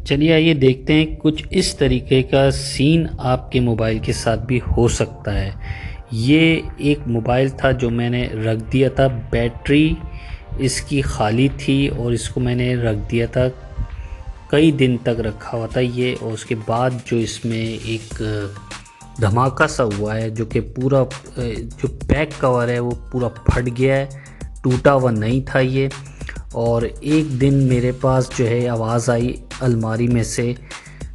चलिए आइए देखते हैं कुछ इस तरीके का सीन आपके मोबाइल के साथ भी हो सकता है। ये एक मोबाइल था जो मैंने रख दिया था, बैटरी इसकी खाली थी और इसको मैंने रख दिया था, कई दिन तक रखा हुआ था ये। और उसके बाद जो इसमें एक धमाका सा हुआ है जो कि पूरा जो बैक कवर है वो पूरा फट गया है, टूटा हुआ नहीं था ये। और एक दिन मेरे पास जो है आवाज़ आई अलमारी में से,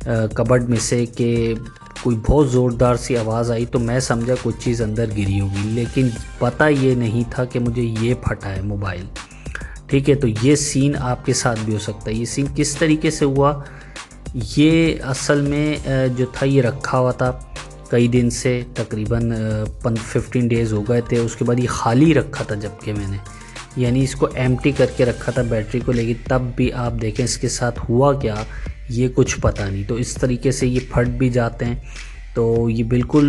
कबर्ड में से, कि कोई बहुत ज़ोरदार सी आवाज़ आई। तो मैं समझा कुछ चीज़ अंदर गिरी होगी, लेकिन पता ये नहीं था कि मुझे ये फटा है मोबाइल। ठीक है, तो ये सीन आपके साथ भी हो सकता है। ये सीन किस तरीके से हुआ, ये असल में जो था ये रखा हुआ था कई दिन से, तकरीबन 15 डेज़ हो गए थे। उसके बाद ये खाली रखा था, जबकि मैंने यानी इसको एम्प्टी करके रखा था बैटरी को, लेकिन तब भी आप देखें इसके साथ हुआ क्या, ये कुछ पता नहीं। तो इस तरीके से ये फट भी जाते हैं। तो ये बिल्कुल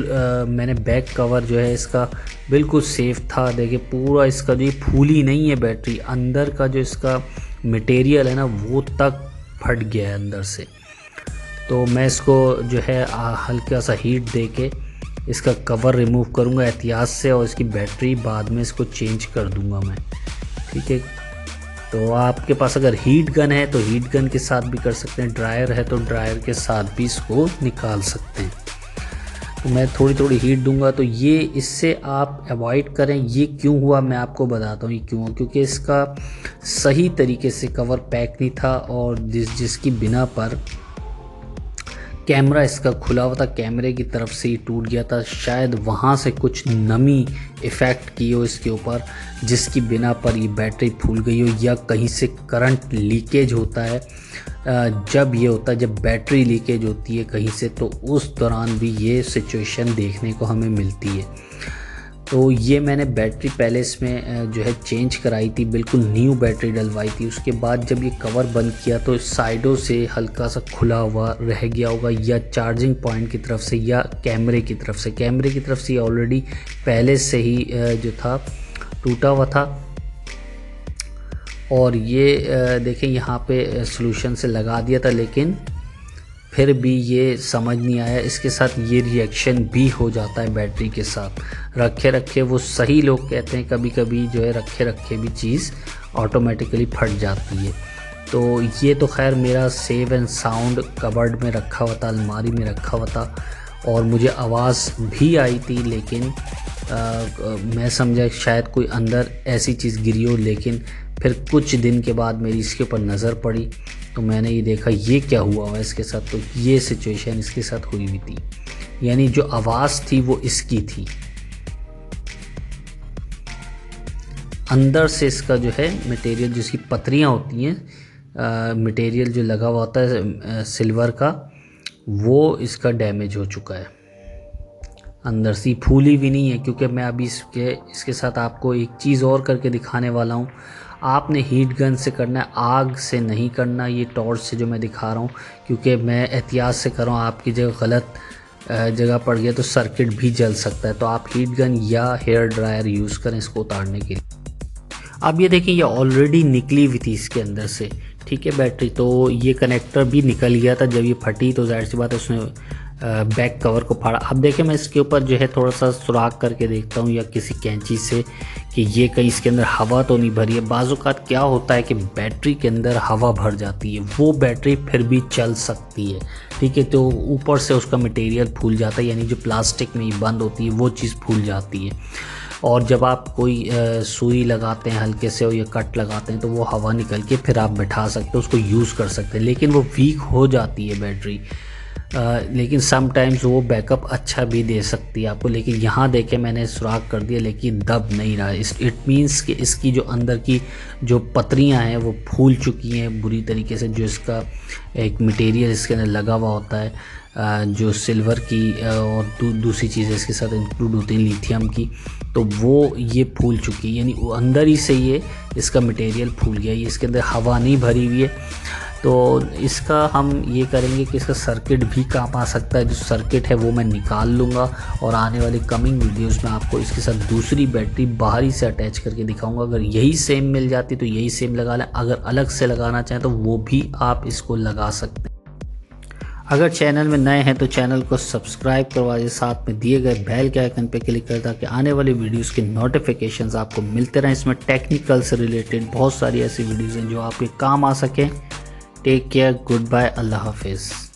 मैंने बैक कवर जो है इसका बिल्कुल सेफ़ था। देखिए पूरा इसका जो फूली नहीं है बैटरी, अंदर का जो इसका मटेरियल है ना वो तक फट गया है अंदर से। तो मैं इसको जो है हल्का सा हीट दे के इसका कवर रिमूव करूँगा एहतियात से, और इसकी बैटरी बाद में इसको चेंज कर दूँगा मैं। ठीक है, तो आपके पास अगर हीट गन है तो हीट गन के साथ भी कर सकते हैं, ड्रायर है तो ड्रायर के साथ भी इसको निकाल सकते हैं। तो मैं थोड़ी थोड़ी हीट दूंगा। तो ये इससे आप अवॉइड करें। ये क्यों हुआ मैं आपको बताता हूँ ये क्यों हुआ, क्योंकि इसका सही तरीके से कवर पैक नहीं था, और जिसकी बिना पर कैमरा इसका खुला हुआ था, कैमरे की तरफ से ही टूट गया था। शायद वहाँ से कुछ नमी इफ़ेक्ट की हो इसके ऊपर, जिसकी बिना पर ये बैटरी फूल गई हो, या कहीं से करंट लीकेज होता है। जब ये होता है, जब बैटरी लीकेज होती है कहीं से, तो उस दौरान भी ये सिचुएशन देखने को हमें मिलती है। तो ये मैंने बैटरी पहले इसमें जो है चेंज कराई थी, बिल्कुल न्यू बैटरी डलवाई थी। उसके बाद जब ये कवर बंद किया तो साइडों से हल्का सा खुला हुआ रह गया होगा, या चार्जिंग पॉइंट की तरफ से या कैमरे की तरफ से। कैमरे की तरफ से ऑलरेडी पहले से ही जो था टूटा हुआ था। और ये देखें यहाँ पे सॉल्यूशन से लगा दिया था, लेकिन फिर भी ये समझ नहीं आया। इसके साथ ये रिएक्शन भी हो जाता है बैटरी के साथ। रखे रखे वो सही लोग कहते हैं कभी कभी जो है रखे रखे भी चीज़ ऑटोमेटिकली फट जाती है। तो ये तो खैर मेरा सेव एंड साउंड कबर्ड में रखा हुआ था, अलमारी में रखा हुआ था, और मुझे आवाज़ भी आई थी, लेकिन मैं समझा शायद कोई अंदर ऐसी चीज़ गिरी हो। लेकिन फिर कुछ दिन के बाद मेरी इसके ऊपर नज़र पड़ी, तो मैंने ये देखा ये क्या हुआ है इसके साथ। तो ये सिचुएशन इसके साथ हुई हुई थी, यानी जो आवाज़ थी वो इसकी थी। अंदर से इसका जो है मटेरियल, जिसकी पतरियाँ होती हैं, मटेरियल जो लगा हुआ होता है सिल्वर का, वो इसका डैमेज हो चुका है। अंदर से फूली भी नहीं है, क्योंकि मैं अभी इसके साथ आपको एक चीज़ और करके दिखाने वाला हूँ। आपने हीट गन से करना है, आग से नहीं करना। ये टॉर्च से जो मैं दिखा रहा हूँ, क्योंकि मैं एहतियात से कर रहा हूँ, आपकी जगह गलत जगह पड़ गया तो सर्किट भी जल सकता है। तो आप हीट गन या हेयर ड्रायर यूज़ करें इसको उतारने के लिए। अब ये देखिए ये ऑलरेडी निकली हुई थी इसके अंदर से, ठीक है, बैटरी। तो ये कनेक्टर भी निकल गया था जब ये फटी, तो जाहिर सी बात है उसने बैक कवर को फाड़ा। अब देखें मैं इसके ऊपर जो है थोड़ा सा सुराख करके देखता हूँ, या किसी कैंची से, कि ये कहीं इसके अंदर हवा तो नहीं भरी है। बाज़-औक़ात क्या होता है कि बैटरी के अंदर हवा भर जाती है, वो बैटरी फिर भी चल सकती है, ठीक है। तो ऊपर से उसका मटेरियल फूल जाता है, यानी जो प्लास्टिक में ही बंद होती है वो चीज़ फूल जाती है। और जब आप कोई सुई लगाते हैं हल्के से, और या कट लगाते हैं, तो वो हवा निकल के फिर आप बैठा सकते हो, उसको यूज़ कर सकते हैं। लेकिन वो वीक हो जाती है बैटरी, लेकिन समटाइम्स वो बैकअप अच्छा भी दे सकती है आपको। लेकिन यहाँ देखें मैंने सुराख कर दिया, लेकिन दब नहीं रहा। इट मीन्स कि इसकी जो अंदर की जो पतरियाँ हैं वो फूल चुकी हैं बुरी तरीके से। जो इसका एक मटेरियल इसके अंदर लगा हुआ होता है, जो सिल्वर की और दूसरी चीज़ें इसके साथ इंक्लूड होती हैं, लिथियम की, तो वो ये फूल चुकी है, यानी वो अंदर ही से ये इसका मटेरियल फूल गया। ये इसके अंदर हवा नहीं भरी हुई है। तो इसका हम ये करेंगे कि इसका सर्किट भी काम आ सकता है। जो सर्किट है वो मैं निकाल लूँगा, और आने वाली कमिंग वीडियोस में आपको इसके साथ दूसरी बैटरी बाहरी से अटैच करके दिखाऊंगा। अगर यही सेम मिल जाती तो यही सेम लगा लें, अगर अलग से लगाना चाहें तो वो भी आप इसको लगा सकते हैं। अगर चैनल में नए हैं तो चैनल को सब्सक्राइब करवा दीजिए, साथ में दिए गए बेल के आइकन पे क्लिक कर ताकि आने वाली वीडियोस के नोटिफिकेशंस आपको मिलते रहें। इसमें टेक्निकल से रिलेटेड बहुत सारी ऐसी वीडियोस हैं जो आपके काम आ सकें। टेक केयर, गुड बाय, अल्लाह हाफिज़।